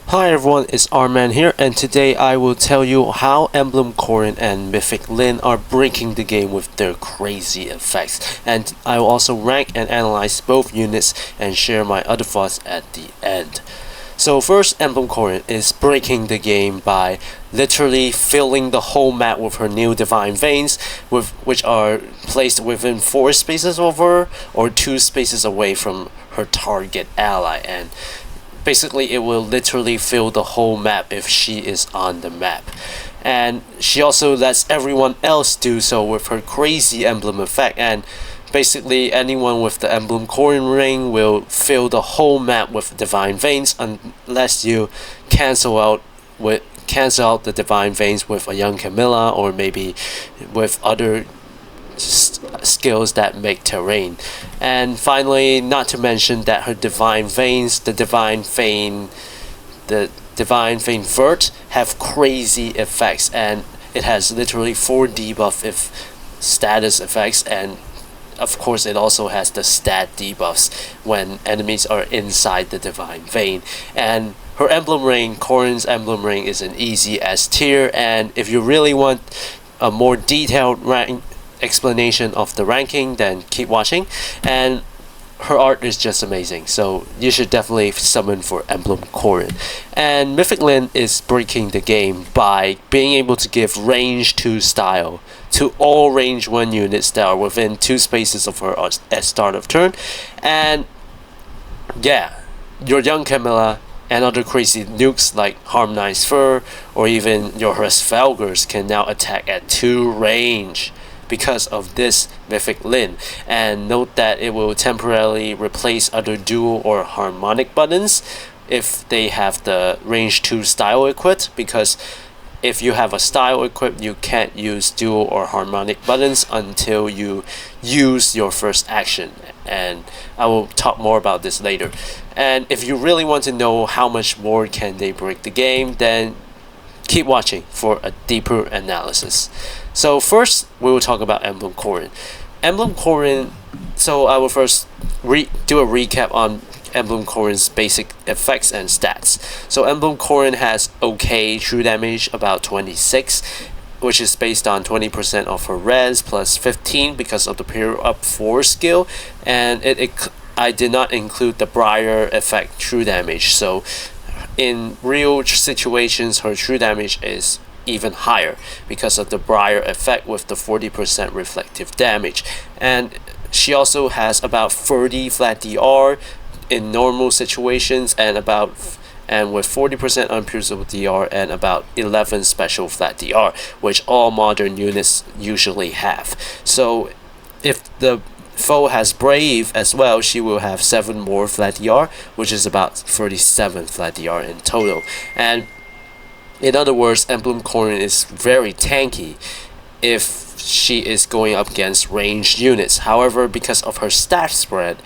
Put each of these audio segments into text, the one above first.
Hi everyone, it's Rman here, and today I will tell you how Emblem Corrin and Mythic Lyn are breaking the game with their crazy effects, and I will also rank and analyze both units and share my other thoughts at the end. So first, Emblem Corrin is breaking the game by literally filling the whole map with her new Divine Veins, which are placed within 4 spaces of her, or 2 spaces away from her target ally, and basically it will literally fill the whole map if she is on the map. And she also lets everyone else do so with her crazy emblem effect, and basically anyone with the Emblem Corrin ring will fill the whole map with Divine Veins unless you cancel out the Divine Veins with a young Camilla, or maybe with other skills that make terrain. And finally, not to mention that her Divine Veins, the Divine Vein Vert, have crazy effects, and it has literally 4 debuff if status effects, and of course it also has the stat debuffs when enemies are inside the Divine Vein. And her Emblem Ring, Corrin's Emblem Ring, is an easy S tier, and if you really want a more detailed explanation of the ranking, then keep watching. And her art is just amazing, so you should definitely summon for Emblem Corrin. And Mythic Lyn is breaking the game by being able to give range 2 style to all range 1 units that are within 2 spaces of her at start of turn. And yeah, your young Camilla and other crazy nukes like Harmonized Fur or even your Hresvelgers can now attack at 2 range because of this Mythic Lyn. And note that it will temporarily replace other dual or harmonic buttons if they have the range 2 style equipped, because if you have a style equipped, you can't use dual or harmonic buttons until you use your first action, and I will talk more about this later. And if you really want to know how much more can they break the game, then keep watching for a deeper analysis. So first, we will talk about Emblem Corrin. Emblem Corrin, so I will first do a recap on Emblem Corrin's basic effects and stats. So Emblem Corrin has okay true damage, about 26, which is based on 20% of her res plus 15 because of the Period Up 4 skill, and I did not include the Briar effect true damage, so in real situations her true damage is even higher because of the Briar effect with the 40% reflective damage. And she also has about 30 flat DR in normal situations, and with 40% unpierceable DR and about 11 special flat DR, which all modern units usually have. So if the foe has Brave as well, she will have 7 more flat DR, which is about 37 flat DR in total. And in other words, Emblem Corrin is very tanky if she is going up against ranged units. However, because of her stat spread,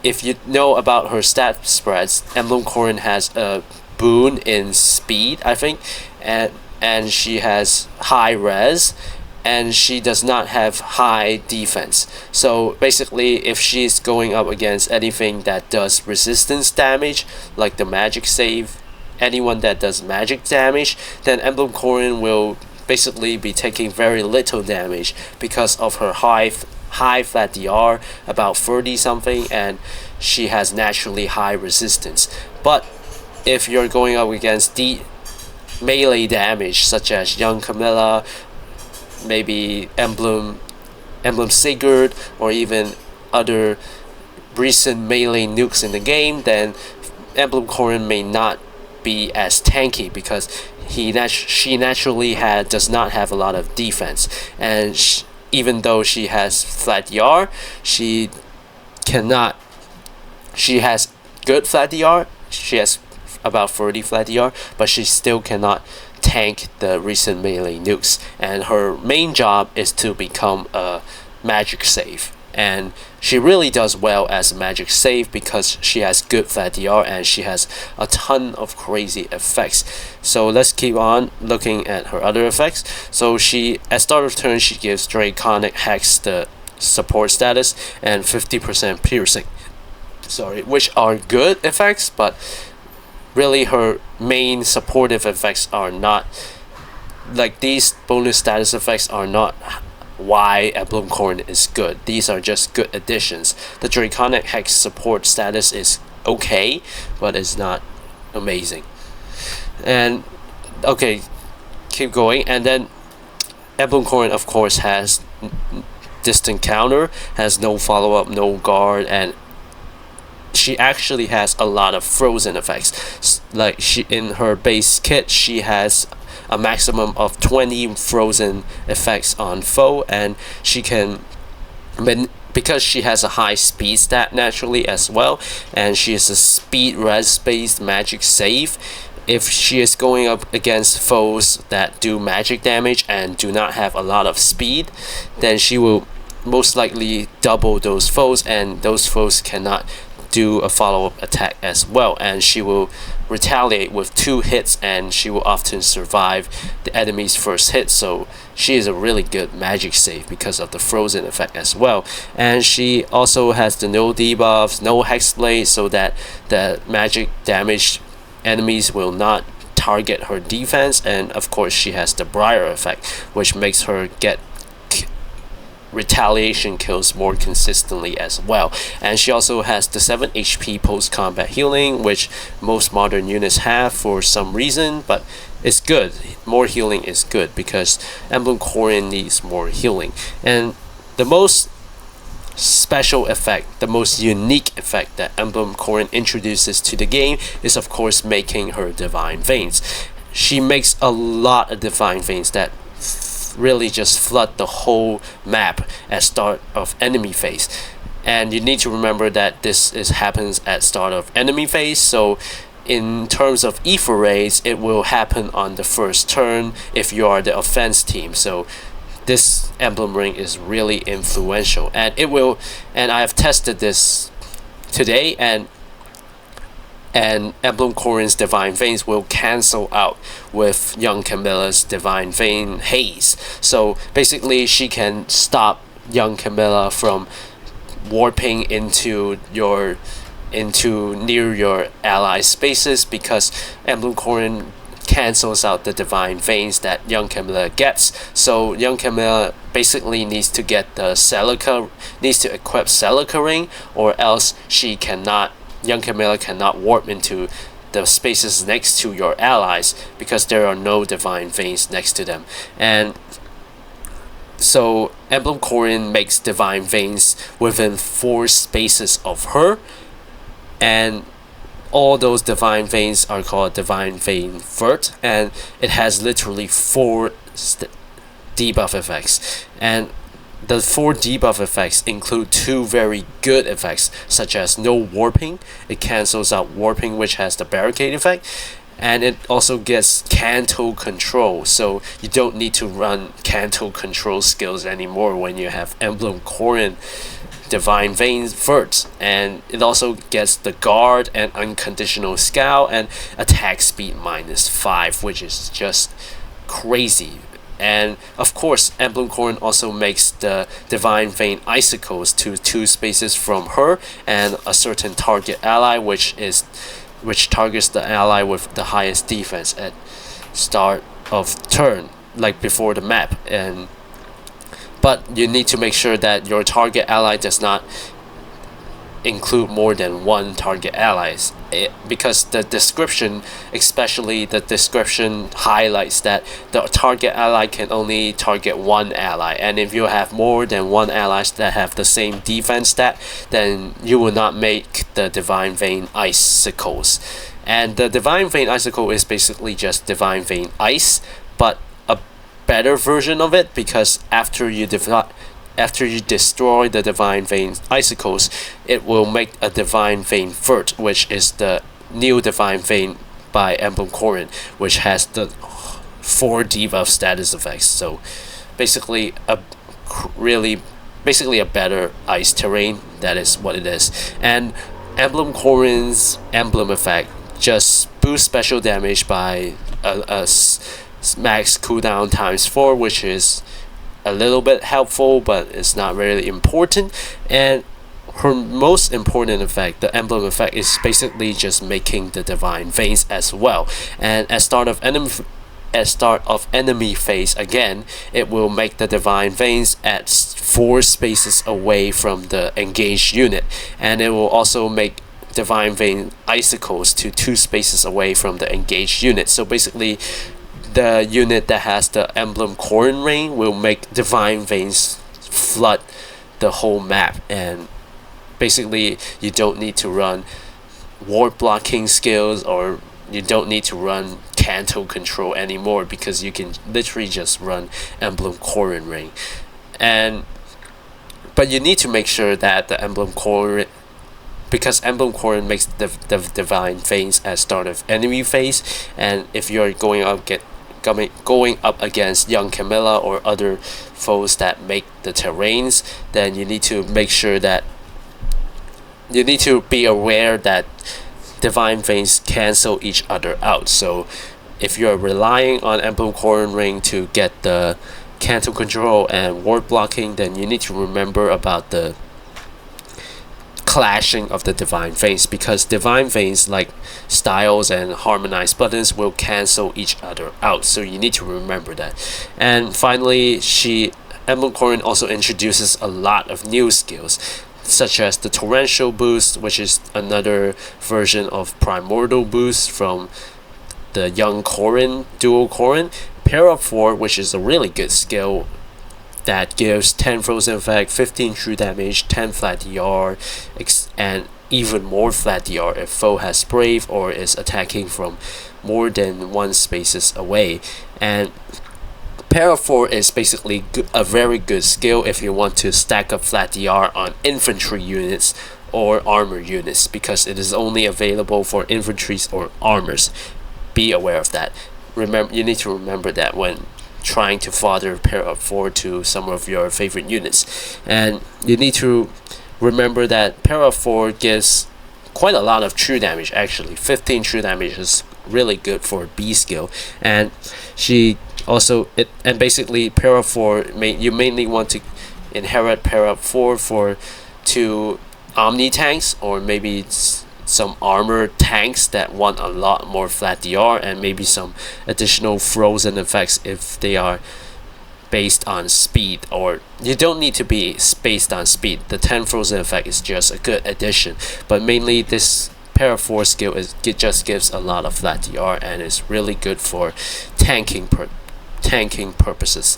if you know about her stat spreads, Emblem Corrin has a boon in speed, I think, and she has high res, and she does not have high defense. So basically, if she's going up against anything that does resistance damage, like the magic save, anyone that does magic damage, then Emblem Corrin will basically be taking very little damage because of her high flat DR, about 30 something, and she has naturally high resistance. But if you're going up against the melee damage, such as young Camilla, maybe Emblem Sigurd, or even other recent melee nukes in the game, then Emblem Corrin may not be as tanky because she naturally does not have a lot of defense, and even though she has flat DR, she has good flat DR, she has about 30 flat DR, but she still cannot tank the recent melee nukes. And her main job is to become a magic save, and she really does well as a magic save because she has good flat DR and she has a ton of crazy effects. So let's keep on looking at her other effects. So at start of turn, she gives Draconic Hex the support status and 50% piercing, which are good effects, but really her main supportive effects are not, like, these bonus status effects are not why Emblem Corrin is good. These are just good additions. The Draconic Hex support status is okay, but it's not amazing. And okay, keep going. And then Emblem Corrin, of course, has distant counter, has no follow-up, no guard, and she actually has a lot of frozen effects. Like, she, in her base kit, she has a maximum of 20 frozen effects on foe, and she can, because she has a high speed stat naturally as well, and she is a speed res based magic save. If she is going up against foes that do magic damage and do not have a lot of speed, then she will most likely double those foes, and those foes cannot do a follow-up attack as well, and she will retaliate with 2 hits, and she will often survive the enemy's first hit. So she is a really good magic save because of the frozen effect as well. And she also has the no debuffs, no hexblade, so that the magic damage enemies will not target her defense. And of course she has the Briar effect, which makes her get retaliation kills more consistently as well. And she also has the 7 HP post combat healing, which most modern units have for some reason, but it's good. More healing is good because Emblem Corrin needs more healing. And the most special effect, the most unique effect that Emblem Corrin introduces to the game is of course making her Divine Veins. She makes a lot of Divine Veins that really just flood the whole map at start of enemy phase. And you need to remember that this happens at start of enemy phase, so in terms of ether rays, it will happen on the first turn if you are the offense team. So this emblem ring is really influential, and it will, and I have tested this today, and Emblem Corrin's Divine Veins will cancel out with Young Camilla's Divine Vein Haze. So basically she can stop Young Camilla from warping into near your ally spaces, because Emblem Corrin cancels out the Divine Veins that Young Camilla gets. So Young Camilla basically needs to get the Celica, needs to equip Celica Ring, or else Young Camilla cannot warp into the spaces next to your allies because there are no Divine Veins next to them. And so Emblem Corrin makes Divine Veins within 4 spaces of her, and all those Divine Veins are called Divine Vein Vert, and it has literally 4 debuff effects. And the 4 debuff effects include 2 very good effects, such as no warping. It cancels out warping, which has the barricade effect, and it also gets Canto Control, so you don't need to run Canto Control skills anymore when you have Emblem Corrin Divine Veins Vert. And it also gets the Guard and Unconditional Scout and attack speed -5, which is just crazy. And of course Emblem Corrin also makes the Divine Vein Icicles to 2 spaces from her and a certain target ally, which targets the ally with the highest defense at start of turn, like before the map. And but you need to make sure that your target ally does not include more than 1 target allies, because the description, especially the description, highlights that the target ally can only target 1 ally, and if you have more than 1 ally that have the same defense stat, then you will not make the Divine Vein Icicles. And the Divine Vein Icicle is basically just Divine Vein Ice, but a better version of it, because after you destroy the Divine Vein Icicles, it will make a Divine Vein Vert, which is the new Divine Vein by Emblem Corrin, which has the 4 debuff status effects. So basically a better ice terrain. That is what it is. And Emblem Corrin's emblem effect just boosts special damage by a max cooldown ×4, which is a little bit helpful, but it's not really important. And her most important effect, the emblem effect, is basically just making the divine veins as well. And at start of enemy phase, again, it will make the divine veins at 4 spaces away from the engaged unit, and it will also make divine vein icicles to 2 spaces away from the engaged unit. So basically, the unit that has the Emblem Corrin Ring will make divine veins flood the whole map, and basically you don't need to run ward blocking skills, or you don't need to run Canto control anymore, because you can literally just run Emblem Corrin Ring. But you need to make sure that the Emblem Corrin, because Emblem Corrin makes the divine veins at start of enemy phase, and if you're going up against young Camilla or other foes that make the terrains, then you need to make sure that you need to be aware that divine veins cancel each other out. So if you're relying on Emblem Corrin Ring to get the Canto control and ward blocking, then you need to remember about the clashing of the divine veins, because divine veins like styles and harmonized buttons will cancel each other out, so you need to remember that. And finally, Emblem Corrin also introduces a lot of new skills, such as the torrential boost, which is another version of primordial boost from the young Corrin, dual Corrin. Pair up 4, which is a really good skill that gives 10 frozen effect, 15 true damage, 10 flat DR, and even more flat DR if foe has brave or is attacking from more than 1 spaces away. And Pair of 4 is basically a very good skill if you want to stack up flat DR on infantry units or armor units, because it is only available for infantries or armors. Be aware of that. You need to remember that when trying to fodder Pair of 4 to some of your favorite units. And you need to remember that Pair of 4 gives quite a lot of true damage. Actually, 15 true damage is really good for B skill. And basically Pair of 4, you mainly want to inherit Pair of 4 for 2 Omni tanks, or maybe some armor tanks that want a lot more flat DR, and maybe some additional frozen effects if they are based on speed. Or you don't need to be based on speed. The 10 frozen effect is just a good addition, but mainly this Pair of 4 skill just gives a lot of flat DR and is really good for tanking purposes.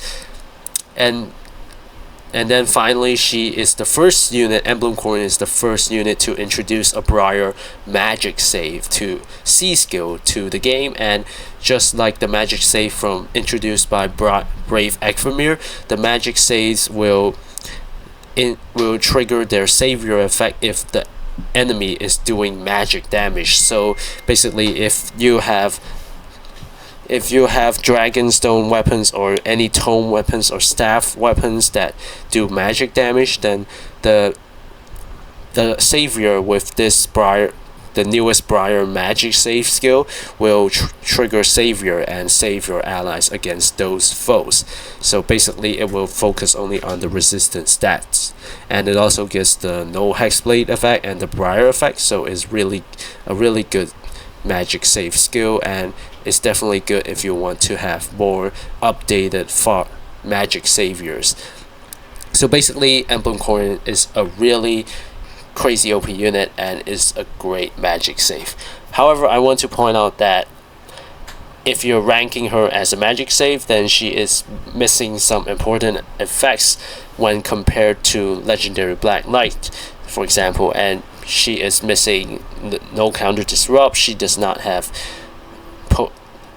And then finally, she is the first unit, Emblem Corrin is the first unit to introduce a Briar magic save to C skill to the game, and just like the magic save introduced by Brave Ekvamir, the magic saves will trigger their savior effect if the enemy is doing magic damage. So basically, if you have Dragonstone weapons or any tome weapons or staff weapons that do magic damage, then the savior with this the newest Briar magic save skill will trigger savior and save your allies against those foes. So basically, it will focus only on the resistance stats, and it also gets the no hexblade effect and the Briar effect. So it's a really good magic save skill, and it's definitely good if you want to have more updated magic saviors. So basically, Emblem Corrin is a really crazy OP unit and is a great magic save. However, I want to point out that if you're ranking her as a magic save, then she is missing some important effects when compared to Legendary Black Knight, for example, and she is missing no counter disrupt. She does not have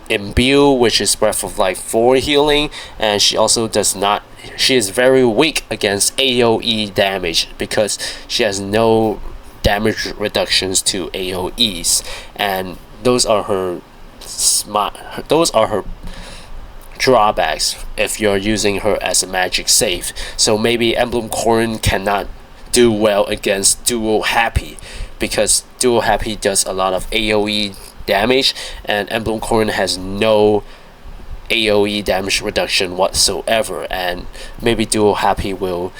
Imbue, which is Breath of Life 4 healing, and she also does not. She is very weak against AoE damage because she has no damage reductions to AoEs, and those are her drawbacks if you're using her as a magic save. So maybe Emblem Corrin cannot do well against Duo Happy, because Duo Happy does a lot of AoE damage, and Emblem Corrin has no AoE damage reduction whatsoever, and maybe Duo Happy will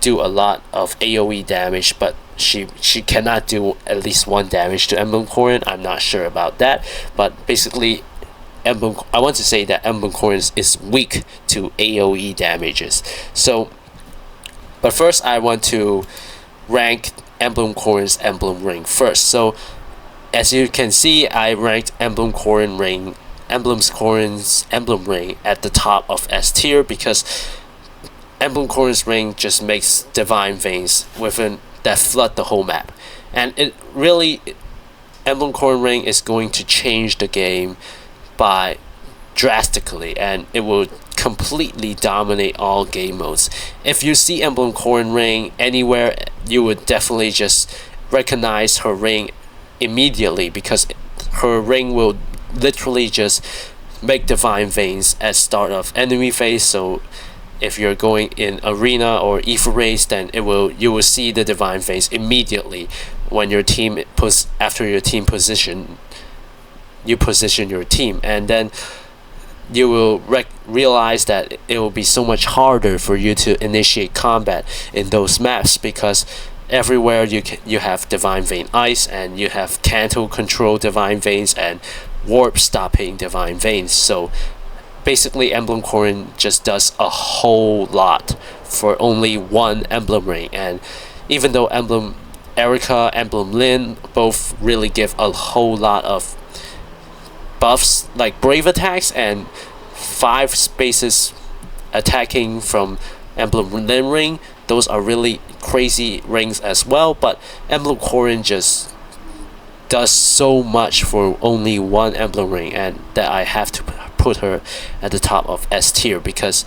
do a lot of AoE damage, but she cannot do at least 1 damage to Emblem Corrin. I'm not sure about that, but basically I want to say that Emblem Corrin is weak to AoE damages. So, but first I want to rank Emblem Corrin's Emblem Ring first. So as you can see, I ranked Emblem Corrin's Emblem Ring at the top of S tier because Emblem Corrin's ring just makes divine veins within that flood the whole map, and it really, Emblem Corrin ring is going to change the game by drastically, and it will completely dominate all game modes. If you see Emblem Corrin ring anywhere, you would definitely just recognize her ring immediately, because her ring will literally just make divine veins at start of enemy phase. So if you're going in arena or Ether race, then you will see the divine veins immediately when your team after your team position your team, and then you will realize that it will be so much harder for you to initiate combat in those maps, because everywhere you have divine vein ice, and you have Canto control divine veins and warp stopping divine veins. So basically Emblem Corrin just does a whole lot for only 1 emblem ring. And even though Emblem Erica, Emblem Lyn both really give a whole lot of buffs, like brave attacks and 5 spaces attacking from Emblem Lyn ring, those are really crazy rings as well, but Emblem Corrin just does so much for only 1 emblem ring, and that I have to put her at the top of S tier, because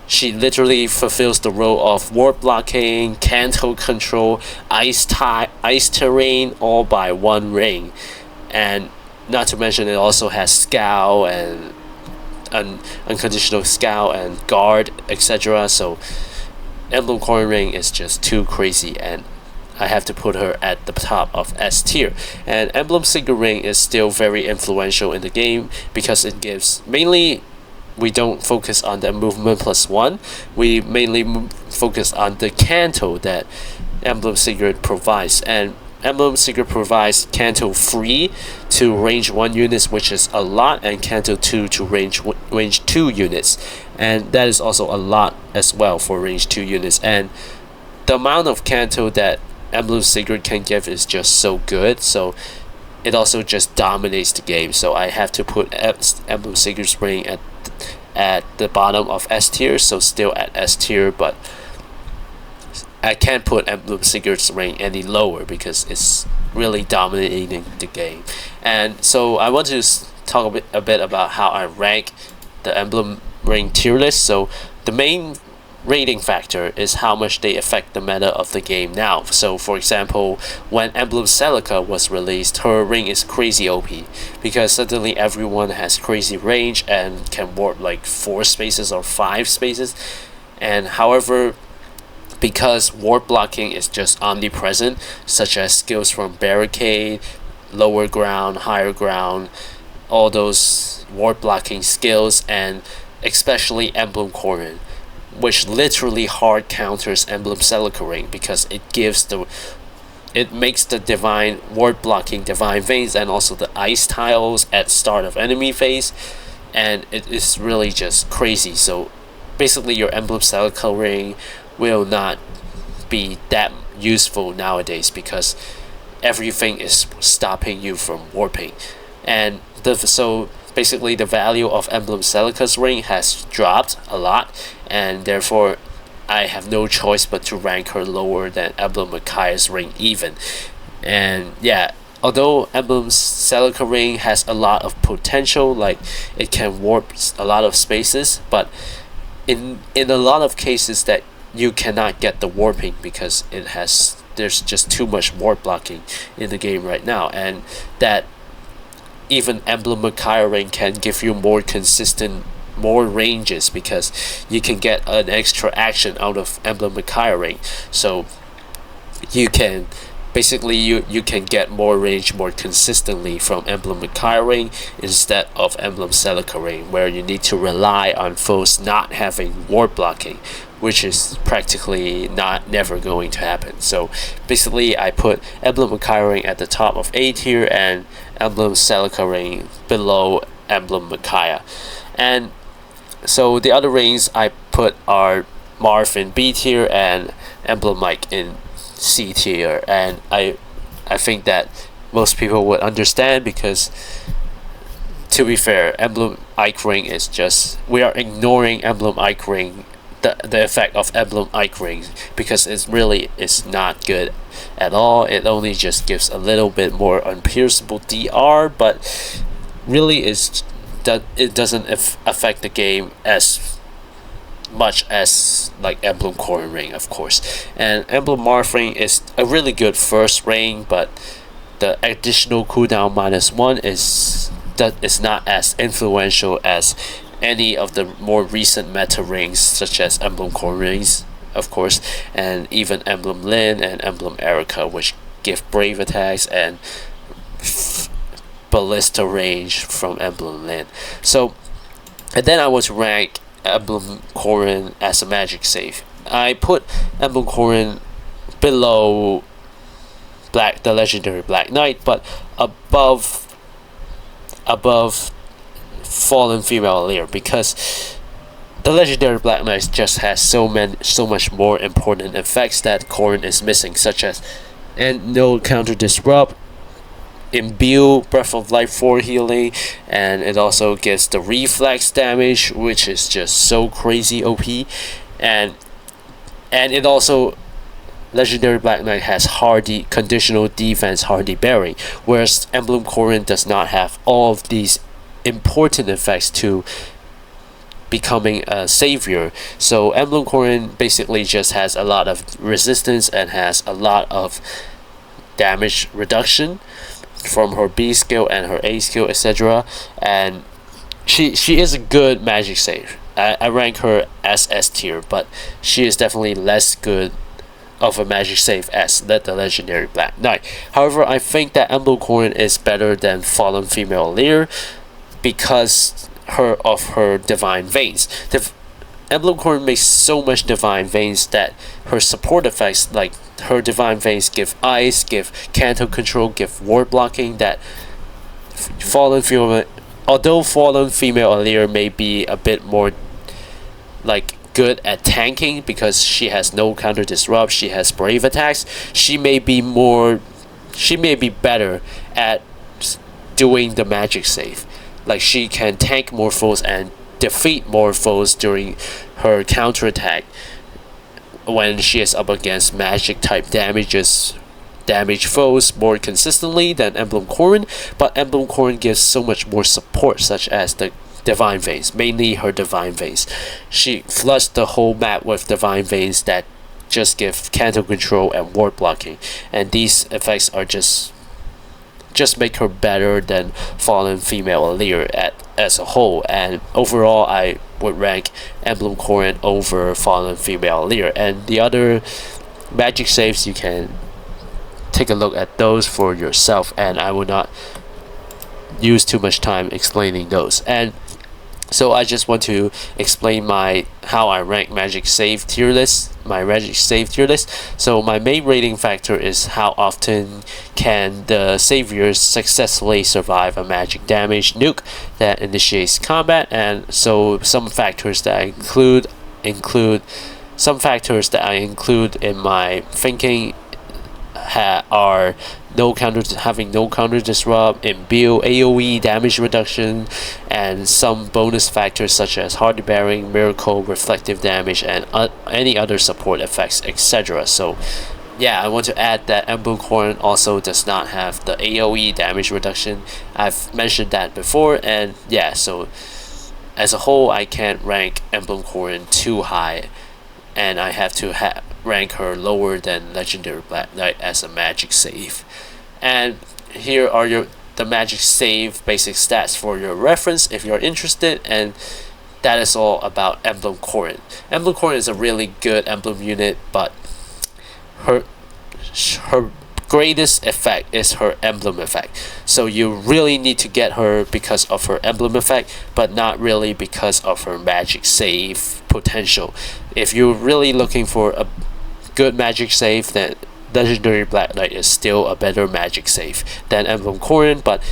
she literally fulfills the role of warp blocking, Canto control, ice terrain, all by 1 ring. And not to mention it also has scowl and unconditional scowl and guard, etc. So Emblem Corrin ring is just too crazy, and I have to put her at the top of S tier. And Emblem Secret Ring is still very influential in the game, because it gives, mainly we don't focus on the movement +1, we mainly focus on the Canto that Emblem Secret provides. And Emblem Secret provides Canto free to range 1 units, which is a lot, and Canto 2 to range 2 units, and that is also a lot as well for range 2 units. And the amount of Canto that Emblem Secret can give is just so good, so it also just dominates the game. So I have to put Emblem Secret's ring at the bottom of S tier, so still at S tier, but I can't put Emblem Secret's ring any lower because it's really dominating the game. And so I want to talk a bit about how I rank the Emblem Ring tier list. So the main rating factor is how much they affect the meta of the game now. So for example, when Emblem Celica was released, her ring is crazy OP, because suddenly everyone has crazy range and can warp like 4 spaces or 5 spaces. And however, because warp blocking is just omnipresent, such as skills from barricade, lower ground, higher ground, all those warp blocking skills, and especially Emblem Corrin, which literally hard counters Emblem Celica ring, because it makes the divine warp blocking divine veins and also the ice tiles at start of enemy phase, and it is really just crazy. So basically your Emblem Celica ring will not be that useful nowadays, because everything is stopping you from warping. And so basically the value of Emblem Celica's ring has dropped a lot, and therefore I have no choice but to rank her lower than Emblem Micaiah's ring even. And yeah, although Emblem Celica ring has a lot of potential, like it can warp a lot of spaces, but in a lot of cases that you cannot get the warping, because there's just too much warp blocking in the game right now, and that even Emblem Micaiah ring can give you more consistent, more ranges, because you can get an extra action out of Emblem Micaiah ring. So you can Basically, you can get more range more consistently from Emblem Corrin instead of Emblem Corrin, where you need to rely on foes not having ward blocking, which is practically never going to happen. So basically, I put Emblem Corrin at the top of A tier and Emblem Corrin below Emblem Micaiah. And so the other rings I put are Marth in B tier and Emblem Mike in C tier, and I think that most people would understand, because to be fair, Emblem Ike Ring is just, we are ignoring Emblem Ike Ring, the effect of Emblem Ike Ring, because it really is not good at all. It only just gives a little bit more unpierceable DR, but really is that it doesn't affect the game as much as like Emblem Corrin Ring, of course. And Emblem Marth Ring is a really good first ring, but the additional cooldown -1 is not as influential as any of the more recent meta rings, such as Emblem Corrin Rings, of course, and even Emblem Lyn and Emblem Erica, which give brave attacks and ballista range from Emblem Lyn. So, and then I was ranked Emblem Corrin as a magic save. I put Emblem Corrin below the legendary Black Knight, but above Fallen Female Leer, because the legendary Black Knight just has so much more important effects that Corrin is missing, such as no counter disrupt, imbue, Breath of Life 4 healing, and it also gets the reflex damage, which is just so crazy OP, and it also, legendary Black Knight has hardy conditional defense, hardy bearing, whereas Emblem Corrin does not have all of these important effects to becoming a savior. So Emblem Corrin basically just has a lot of resistance and has a lot of damage reduction from her B skill and her A skill, etc. And she is a good magic save. I rank her as S tier, but she is definitely less good of a magic save as the legendary Black Knight. However, I think that Emblem Corrin is better than Fallen Female Leer because of her divine veins. Emblem Corrin makes so much divine veins that her support effects, like her divine veins, give ice, give canto control, give ward blocking, that although Fallen Female Leer may be a bit more like good at tanking because she has no counter disrupt, she has brave attacks, she may be better at doing the magic save. Like, she can tank more foes and defeat more foes during her counterattack when she is up against magic type damage foes more consistently than Emblem Corrin. But Emblem Corrin gives so much more support, such as the divine veins, mainly her divine veins. She floods the whole map with divine veins that just give canto control and ward blocking, and these effects are just make her better than Fallen Female Leer as a whole. And overall, I would rank Emblem Corrin over Fallen Female Leer. And the other magic saves, you can take a look at those for yourself, and I will not use too much time explaining those. And so I just want to explain how I rank magic save tier list, my magic save tier list. So my main rating factor is how often can the saviors successfully survive a magic damage nuke that initiates combat. And so some factors that I include in my thinking are having no counter disrupt, imbue, AoE damage reduction, and some bonus factors such as hardy bearing, miracle, reflective damage, and any other support effects, etc. So yeah, I want to add that Emblem Corrin also does not have the AoE damage reduction. I've mentioned that before, and yeah, so as a whole, I can't rank Emblem Corrin too high, and I have to rank her lower than Legendary Black Knight as a magic save. And here are the magic save basic stats for your reference if you're interested. And that is all about Emblem Corrin. Emblem Corrin is a really good emblem unit, but her greatest effect is her emblem effect. So you really need to get her because of her emblem effect, but not really because of her magic save potential. If you're really looking for a good magic save, then Legendary Black Knight is still a better magic save than Emblem Corrin, but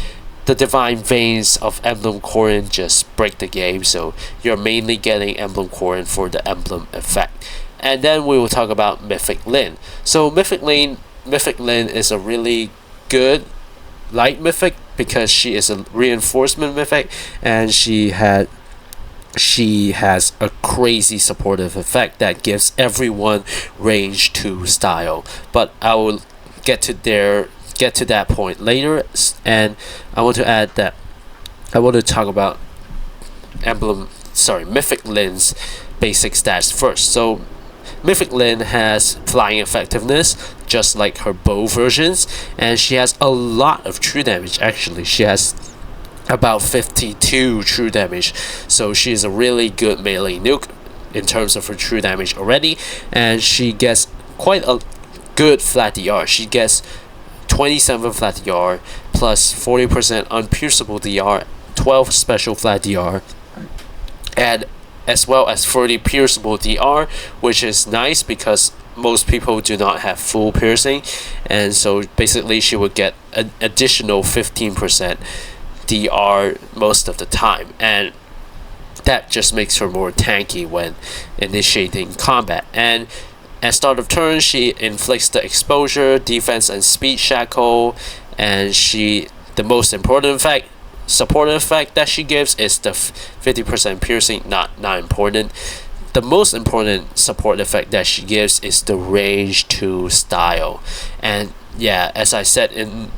the Divine Veins of Emblem Corrin just break the game, so you're mainly getting Emblem Corrin for the emblem effect. And then we will talk about Mythic Lyn. So Mythic Lyn is a really good light mythic because she is a reinforcement mythic, and she has a crazy supportive effect that gives everyone range 2 style. But I will get to that point later, and I want to add that I want to talk about Mythic Lyn's basic stats first. So Mythic Lyn has flying effectiveness, just like her bow versions, and she has a lot of true damage. Actually, she has about 52 true damage, so she is a really good melee nuke in terms of her true damage already, and she gets quite a good flat DR. She gets 27 flat DR plus 40% unpierceable DR, 12 special flat DR, and as well as 30 pierceable DR, which is nice because most people do not have full piercing, and so basically she would get an additional 15% DR most of the time, and that just makes her more tanky when initiating combat. And at start of turn, she inflicts the exposure, defense, and speed shackle, and the most important effect, supportive effect that she gives is the 50% piercing. Not important. The most important support effect that she gives is the range 2 style, and yeah, as I said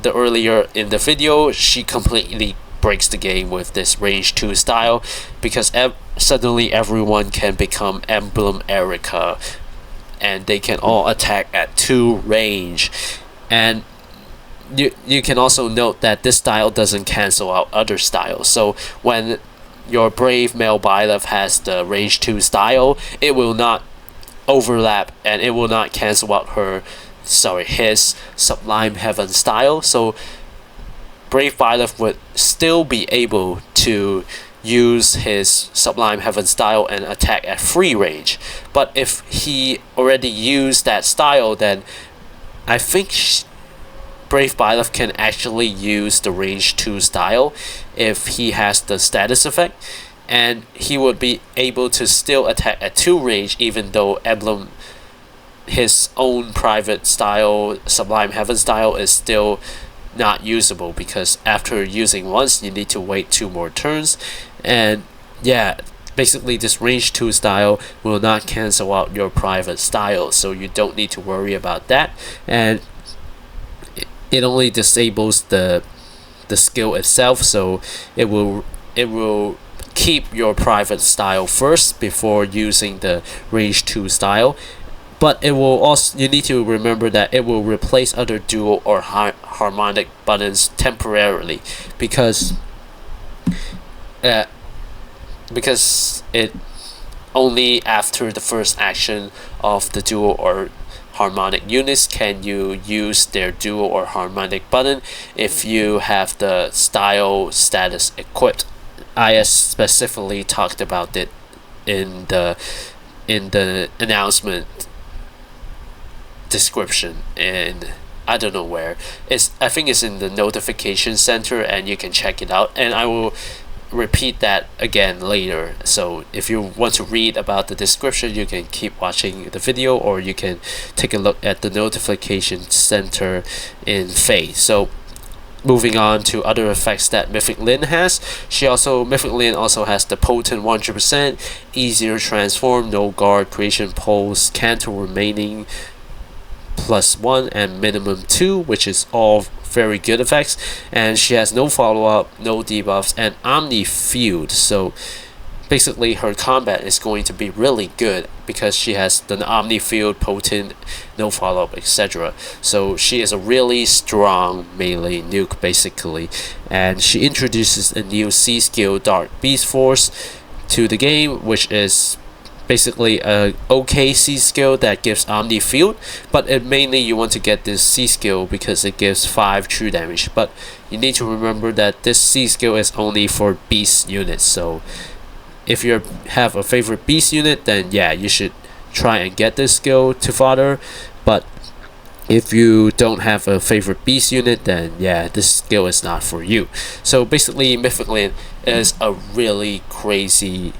earlier in the video, she completely breaks the game with this range 2 style because suddenly everyone can become Emblem Erica, and they can all attack at 2 range. And you can also note that this style doesn't cancel out other styles. So when your Brave Male Byleth has the range 2 style, it will not overlap and it will not cancel out his Sublime Heaven style. So Brave Byleth would still be able to use his Sublime Heaven style and attack at free range. But if he already used that style, then I think Brave Byleth can actually use the range 2 style if he has the status effect, and he would be able to still attack at 2 range even though his own private style, Sublime Heaven style, is still not usable, because after using once you need to wait 2 more turns. And yeah, basically this range 2 style will not cancel out your private style, so you don't need to worry about that, and it only disables the skill itself, so it will keep your private style first before using the range 2 style. But it will also, you need to remember that it will replace other dual or harmonic buttons temporarily, because it only after the first action of the dual or harmonic units can you use their dual or harmonic button if you have the style status equipped. I specifically talked about it in the announcement description, and I don't know where. I think it's in the notification center, and you can check it out, and I will repeat that again later. So if you want to read about the description, you can keep watching the video, or you can take a look at the notification center in FEH. So moving on to other effects that Mythic Lyn has, Mythic Lyn also has the potent 100%, easier transform, no guard, creation pulse, cancel remaining +1 and minimum 2, which is all very good effects. And she has no follow-up, no debuffs, and Omni Field. So basically her combat is going to be really good because she has the Omni Field, potent, no follow-up, etc. So she is a really strong melee nuke basically, and she introduces a new C skill, Dark Beast Force, to the game, which is basically a okay C skill that gives Omni Field, but mainly you want to get this C skill because it gives 5 true damage. But you need to remember that this C skill is only for beast units, so if you have a favorite beast unit, then yeah, you should try and get this skill to fodder. But if you don't have a favorite beast unit, then yeah, this skill is not for you. So basically, Mythic Lyn is a really crazy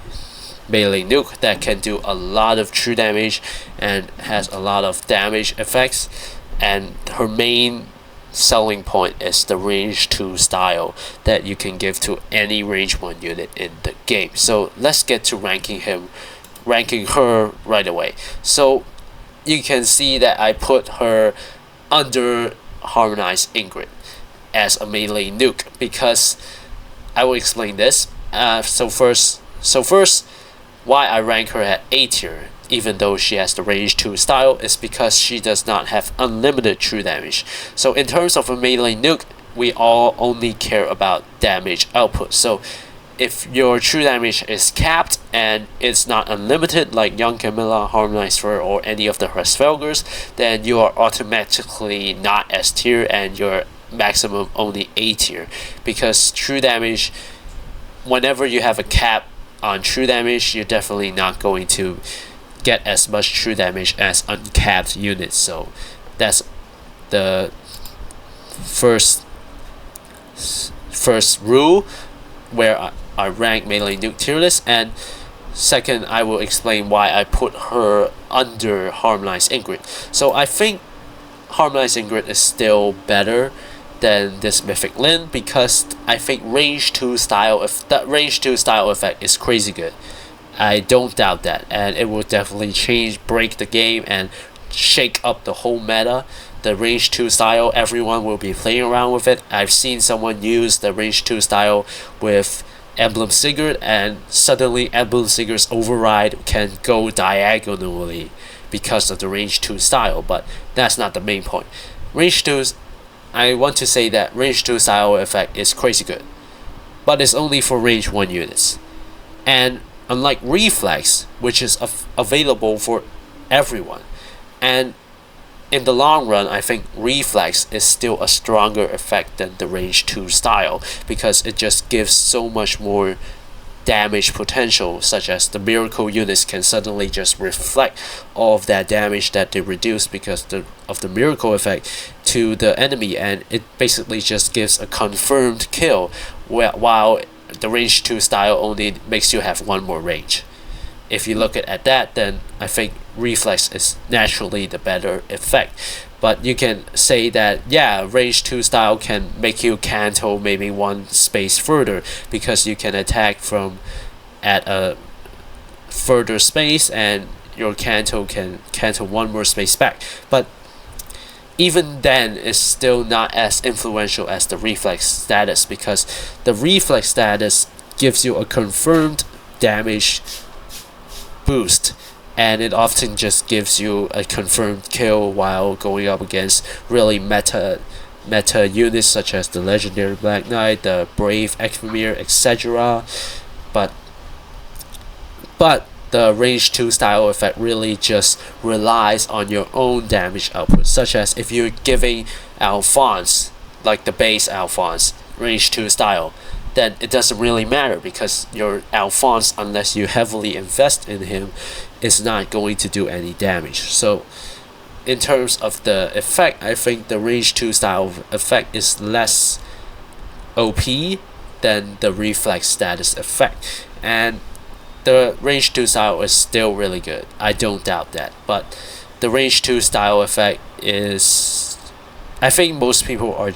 melee nuke that can do a lot of true damage and has a lot of damage effects, and her main selling point is the range 2 style that you can give to any range 1 unit in the game. So let's get to ranking her right away. So you can see that I put her under Harmonized Ingrid as a melee nuke because I will explain this. So first, why I rank her at A tier, even though she has the range 2 style, is because she does not have unlimited true damage. So in terms of a melee nuke, we all only care about damage output. So if your true damage is capped and it's not unlimited like Young Camilla, Harmonized Fur, or any of the Hresvelgers, then you are automatically not S tier and you're maximum only A tier, because true damage, whenever you have a cap on true damage, you're definitely not going to get as much true damage as uncapped units. So that's the first rule where I rank melee nuke tier list. And second, I will explain why I put her under Harmonized Ingrid. So I think Harmonized Ingrid is still better than this Mythic Lyn because I think range 2 style, if that range 2 style effect is crazy good. I don't doubt that, and it will definitely break the game and shake up the whole meta. The range 2 style, everyone will be playing around with it. I've seen someone use the range 2 style with Emblem Sigurd, and suddenly Emblem Sigurd's override can go diagonally because of the range 2 style, but that's not the main point. Range 2, I want to say that range 2 style effect is crazy good, but it's only for range 1 units. And unlike Reflex, which is available for everyone, and in the long run, I think Reflex is still a stronger effect than the range 2 style because it just gives so much more damage potential, such as the miracle units can suddenly just reflect all of that damage that they reduce because of the miracle effect to the enemy, and it basically just gives a confirmed kill, while the range 2 style only makes you have 1 more range. If you look at that, then I think Reflex is naturally the better effect. But you can say that, yeah, range 2 style can make you cancel maybe 1 space further because you can attack from at a further space and your cancel can cancel 1 more space back. But even then, it's still not as influential as the Reflex status because the Reflex status gives you a confirmed damage boost, and it often just gives you a confirmed kill while going up against really meta units such as the Legendary Black Knight, the Brave Ekmir, etc. But the range 2 style effect really just relies on your own damage output, such as if you're giving Alphonse, like the base Alphonse, range 2 style, then it doesn't really matter because your Alphonse, unless you heavily invest in him, is not going to do any damage. So in terms of the effect, I think the range 2 style effect is less OP than the Reflex status effect, and the range 2 style is still really good, I don't doubt that, but the range 2 style effect is, I think most people are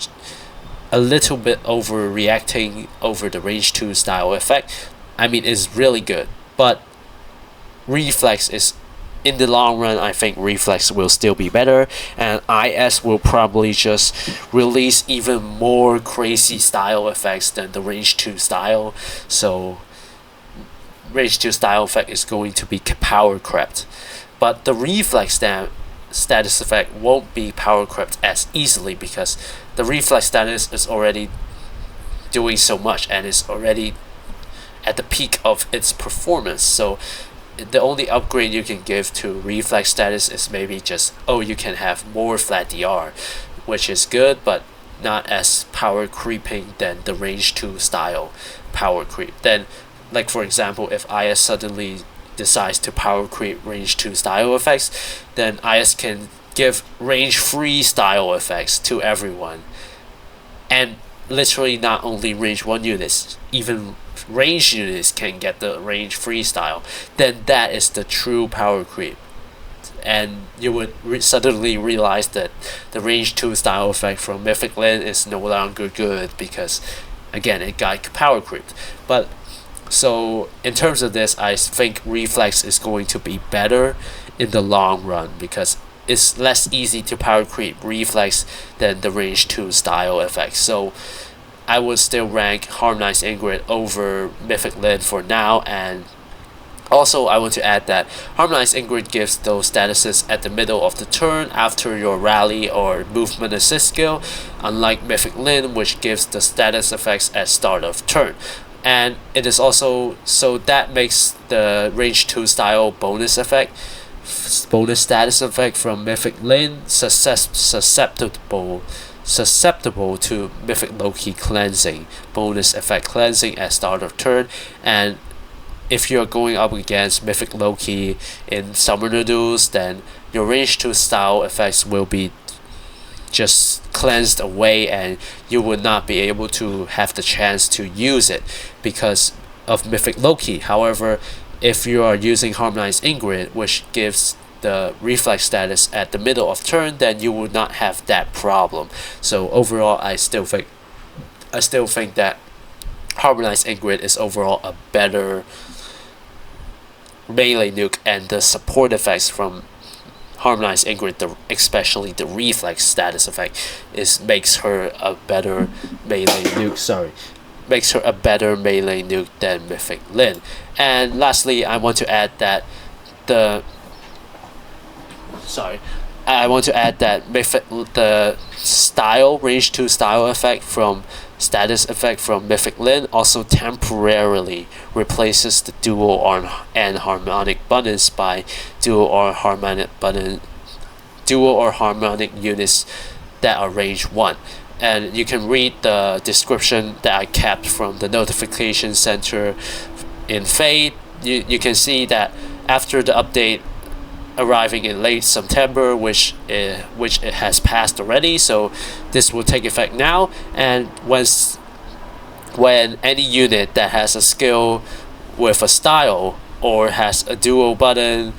a little bit overreacting over the range 2 style effect. I mean, it's really good, but Reflex is, in the long run, I think Reflex will still be better, and IS will probably just release even more crazy style effects than the range 2 style. So range 2 style effect is going to be power crept, but the Reflex status effect won't be power crept as easily because the Reflex status is already doing so much and is already at the peak of its performance. So the only upgrade you can give to reflex status is maybe just, oh, you can have more flat DR, which is good, but not as power creeping than the range 2 style power creep. Then, like for example, if IS suddenly decides to power creep range 2 style effects, then IS can give range 3 style effects to everyone, and literally not only range 1 units, even range units can get the range 3 style. Then that is the true power creep, and you would suddenly realize that the range 2 style effect from Mythic Lyn is no longer good because, again, it got power creeped. But so in terms of this, I think reflex is going to be better in the long run because it's less easy to power creep reflex than the range 2 style effects. So I would still rank Harmonized Ingrid over Mythic Lyn for now. And also I want to add that Harmonized Ingrid gives those statuses at the middle of the turn after your rally or movement assist skill, unlike Mythic Lyn, which gives the status effects at start of turn. And it is also, so that makes the range 2 style bonus status effect from Mythic Lyn susceptible to Mythic Loki cleansing, bonus effect cleansing at start of turn. And if you're going up against Mythic Loki in Summoner duels, then your range 2 style effects will be just cleansed away and you would not be able to have the chance to use it because of Mythic Loki. However, if you are using Harmonized Ingrid, which gives the reflex status at the middle of turn, then you would not have that problem. So overall, I still think that Harmonized Ingrid is overall a better melee nuke, and the support effects from Harmonized Ingrid, especially the reflex status effect, makes her a better melee nuke. Makes her a better melee nuke than Mythic Lyn. And lastly, I want to add that the style range 2 style effect from status effect from Mythic Lyn also temporarily replaces the dual and harmonic buttons by dual or harmonic units that are range 1. And you can read the description that I kept from the notification center in Fate. You can see that after the update arriving in late September, which it has passed already, so this will take effect now. And when any unit that has a skill with a style or has a dual button,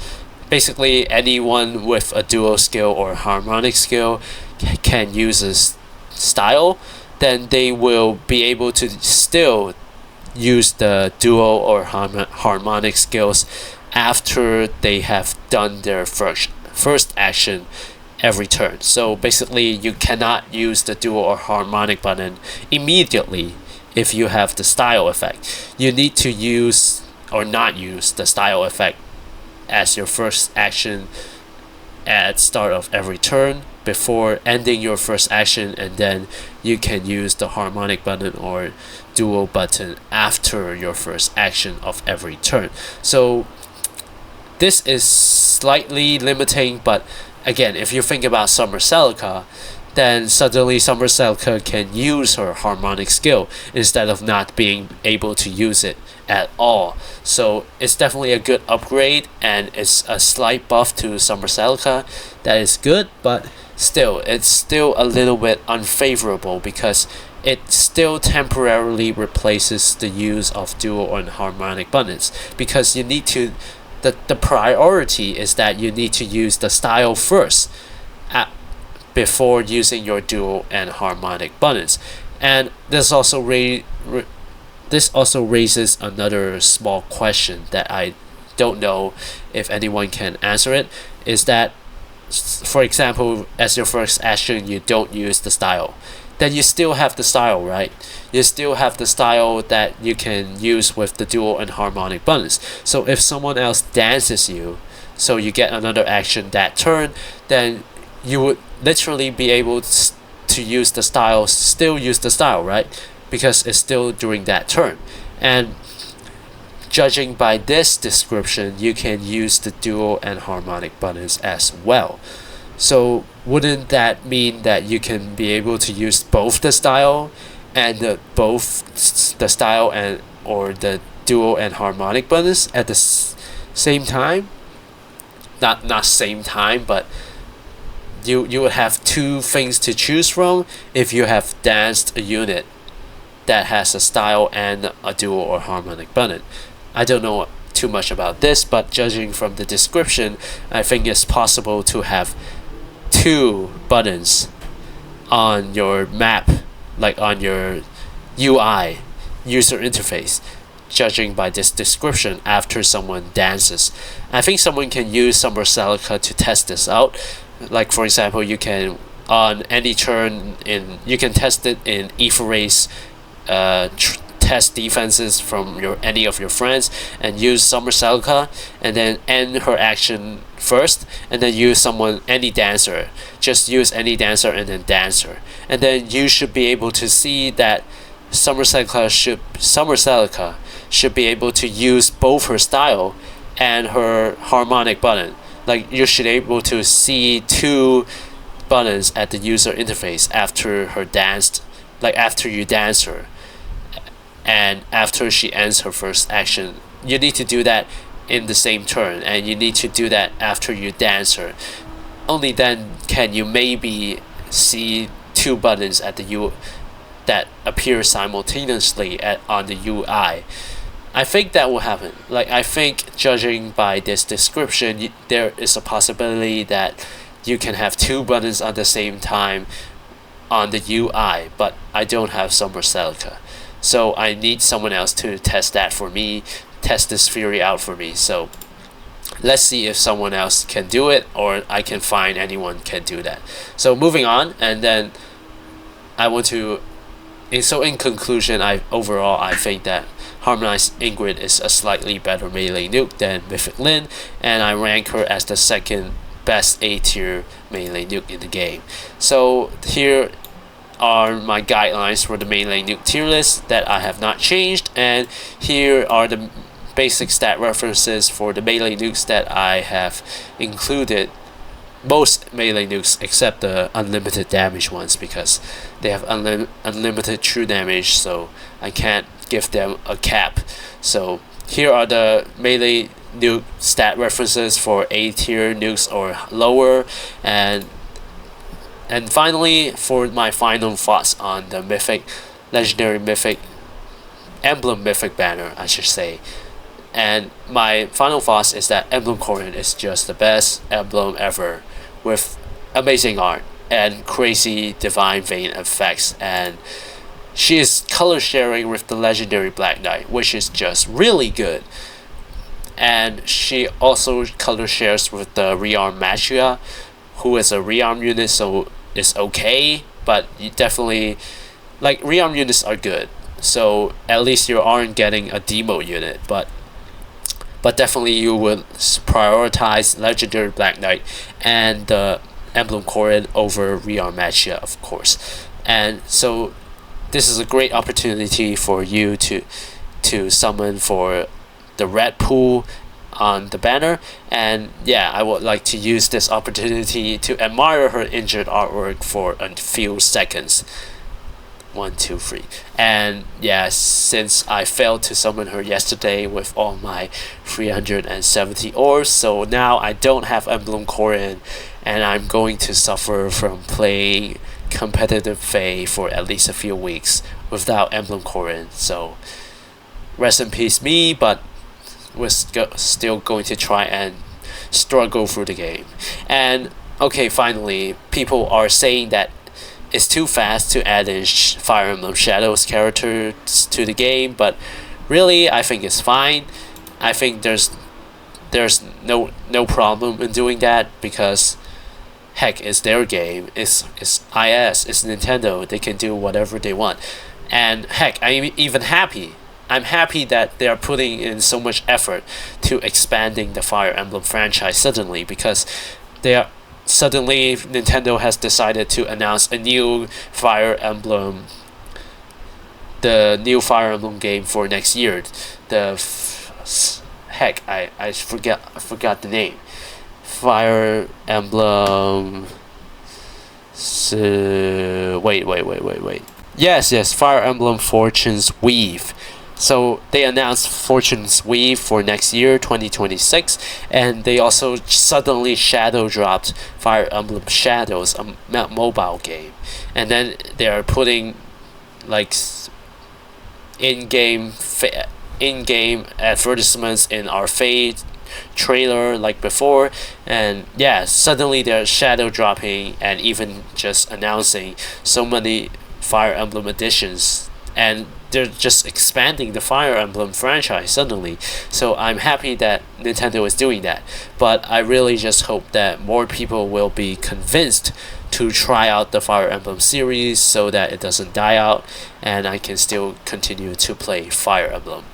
basically anyone with a dual skill or harmonic skill can use a style, then they will be able to still use the dual or harmonic skills after they have done their first action every turn. So basically, you cannot use the dual or harmonic button immediately if you have the style effect. You need to use or not use the style effect as your first action at start of every turn before ending your first action, and then you can use the harmonic button or dual button after your first action of every turn. So this is slightly limiting, but again, if you think about Summer Celica, then suddenly Summer Celica can use her harmonic skill instead of not being able to use it at all. So it's definitely a good upgrade, and it's a slight buff to Summer Celica that is good, but still, it's still a little bit unfavorable because it still temporarily replaces the use of dual and harmonic buttons, because you need to the priority is that you need to use the style first before using your dual and harmonic buttons. And this also raises another small question that I don't know if anyone can answer it, is that, for example, as your first action you don't use the style, then you still have the style, right? You still have the style that you can use with the dual and harmonic buttons. So if someone else dances you, so you get another action that turn, then you would literally be able to use the style, still use the style, right? Because it's still during that turn. And judging by this description, you can use the dual and harmonic buttons as well. So wouldn't that mean that you can be able to use both the style and the style and or the dual and harmonic buttons at the same time? Not same time, but you would have two things to choose from if you have danced a unit that has a style and a dual or harmonic button. I don't know too much about this, but judging from the description, I think it's possible to have two buttons on your map, like on your UI, user interface, judging by this description after someone dances. I think someone can use Summer Celica to test this out. Like for example, you can on any turn you can test it in Ether Race test defenses from any of your friends and use Summer Celica and then end her action first and then use any dancer. Just use any dancer and then dance her. And then you should be able to see that Summer Celica should be able to use both her style and her harmonic button. Like you should be able to see two buttons at the user interface after her danced, like after you dance her and after she ends her first action. You need to do that in the same turn, and you need to do that after you dance her. Only then can you maybe see two buttons at the that appear simultaneously on the UI. I think that will happen. Like I think judging by this description, there is a possibility that you can have two buttons at the same time on the UI, but I don't have Summer Celica. So I need someone else to test that for me, test this theory out for me. So let's see if someone else can do it or I can find anyone can do that. So moving on, and then I want to in conclusion, I think that Harmonized Ingrid is a slightly better melee nuke than Mythic Lyn, and I rank her as the second best A tier melee nuke in the game. So here are my guidelines for the melee nuke tier list that I have not changed, and here are the basic stat references for the melee nukes that I have included. Most melee nukes except the unlimited damage ones, because they have unlimited true damage, so I can't give them a cap. So here are the melee nuke stat references for A tier nukes or lower, and finally for my final thoughts on the legendary mythic emblem mythic banner, I should say. And my final thoughts is that Emblem Corrin is just the best emblem ever, with amazing art and crazy divine vein effects, and she is color sharing with the legendary Black Knight, which is just really good. And she also color shares with the Rearm Magia, who is a rearm unit, so it's okay, but you definitely, like, rearm units are good, so at least you aren't getting a demo unit, but definitely you would prioritize legendary Black Knight and the Emblem Corrin over Rearm Magia, of course. And so this is a great opportunity for you to summon for the red pool on the banner, and yeah, I would like to use this opportunity to admire her injured artwork for a few seconds. 1, 2, 3. And yeah, since I failed to summon her yesterday with all my 370 orbs, so now I don't have Emblem Corrin, and I'm going to suffer from playing competitive FEH for at least a few weeks without Emblem Corrin. So rest in peace me, but we're still going to try and struggle through the game. And okay, finally, people are saying that it's too fast to add in Fire Emblem Shadows characters to the game, but really I think it's fine. I think there's no problem in doing that, because heck, it's their game, it's IS, it's Nintendo, they can do whatever they want. And heck, I'm happy that they are putting in so much effort to expanding the Fire Emblem franchise suddenly, because suddenly Nintendo has decided to announce a new Fire Emblem game for next year, the heck, I forgot the name. Fire Emblem. So wait. Yes, Fire Emblem Fortune's Weave. So they announced Fortune's Weave for next year, 2026, and they also suddenly shadow dropped Fire Emblem Shadows, a mobile game, and then they are putting like in-game advertisements in our FEH trailer like before, and yeah, suddenly they're shadow dropping and even just announcing so many Fire Emblem editions, and they're just expanding the Fire Emblem franchise suddenly. So I'm happy that Nintendo is doing that, but I really just hope that more people will be convinced to try out the Fire Emblem series so that it doesn't die out and I can still continue to play Fire Emblem.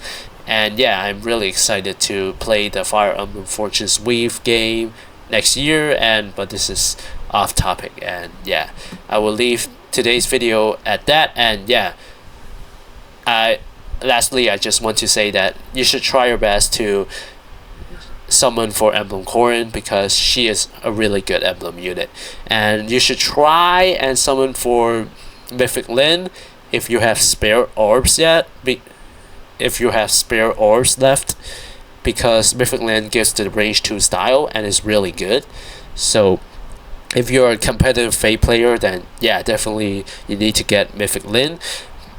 And yeah, I'm really excited to play the Fire Emblem Fortune's Weave game next year, but this is off topic, and yeah, I will leave today's video at that. And yeah, lastly, I just want to say that you should try your best to summon for Emblem Corrin because she is a really good Emblem unit, and you should try and summon for Mythic Lyn if you have spare orbs if you have spare orbs left, because Mythic Lyn gives the range 2 style and is really good. So if you're a competitive Fate player, then yeah, definitely you need to get Mythic Lyn.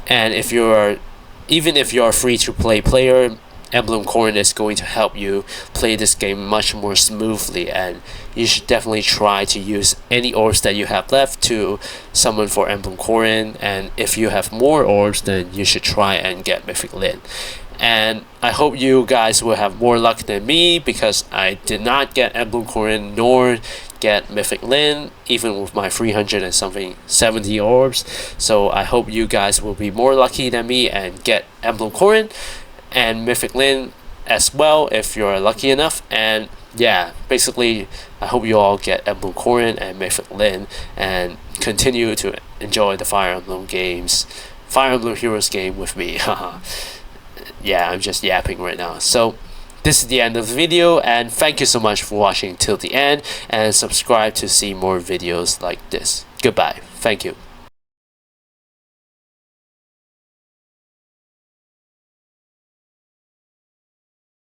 And even if you're a free-to-play player, Emblem Corrin is going to help you play this game much more smoothly, and you should definitely try to use any orbs that you have left to summon for Emblem Corrin, and if you have more orbs, then you should try and get Mythic Lyn. And I hope you guys will have more luck than me, because I did not get Emblem Corrin nor get Mythic Lyn, even with my 300 and something 70 orbs. So I hope you guys will be more lucky than me and get Emblem Corrin and Mythic Lyn as well if you're lucky enough. And yeah, basically I hope you all get Emblem Corrin and Mythic Lyn and continue to enjoy the Fire Emblem Heroes game with me. Yeah, I'm just yapping right now. So this is the end of the video, and thank you so much for watching till the end, and subscribe to see more videos like this. Goodbye. Thank you.